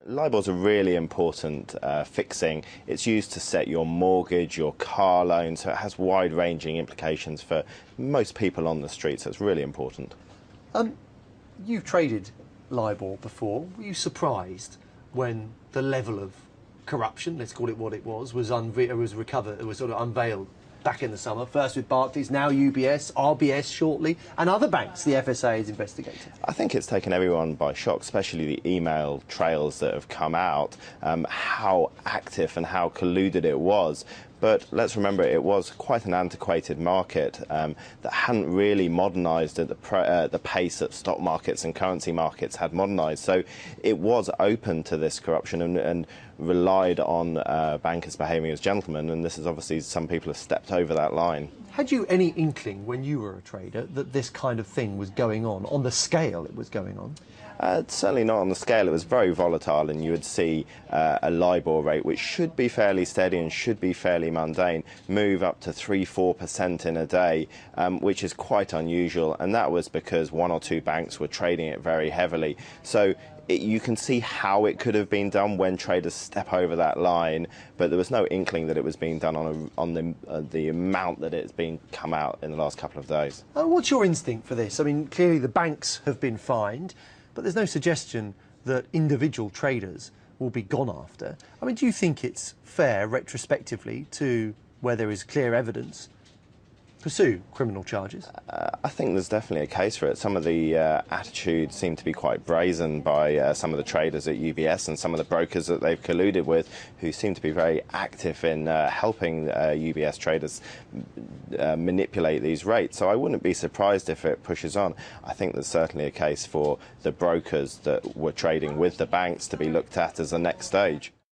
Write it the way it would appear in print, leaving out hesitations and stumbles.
LIBOR's a really important fixing. It's used to set your mortgage, your car loan, so it has wide-ranging implications for most people on the street, so it's really important. You've traded LIBOR before. Were you surprised when the level of corruption, let's call it what it was recovered, it was sort of unveiled back in the summer, first with Barclays, now UBS, RBS shortly, and other banks the FSA is investigating? I think it's taken everyone by shock, especially the email trails that have come out, how active and how colluded it was. But let's remember, it was quite an antiquated market that hadn't really modernised at the pace that stock markets and currency markets had modernised. So it was open to this corruption and relied on bankers behaving as gentlemen, and this is obviously some people have stepped over that line. Had you any inkling when you were a trader that this kind of thing was going on the scale it was going on? Certainly not on the scale. It was very volatile, and you would see a LIBOR rate, which should be fairly steady and should be fairly mundane, move up to 3–4% in a day, which is quite unusual, and that was because one or two banks were trading it very heavily. So you can see how it could have been done when traders step over that line, but there was no inkling that it was being done on the amount that it's been come out in the last couple of days. What's your instinct for this? I mean, clearly the banks have been fined, but there's no suggestion that individual traders will be gone after. I mean, do you think it's fair, retrospectively, to, where there is clear evidence, pursue criminal charges? I think there's definitely a case for it. Some of the attitudes seem to be quite brazen by some of the traders at UBS and some of the brokers that they've colluded with, who seem to be very active in helping UBS traders manipulate these rates. So I wouldn't be surprised if it pushes on. I think there's certainly a case for the brokers that were trading with the banks to be looked at as the next stage.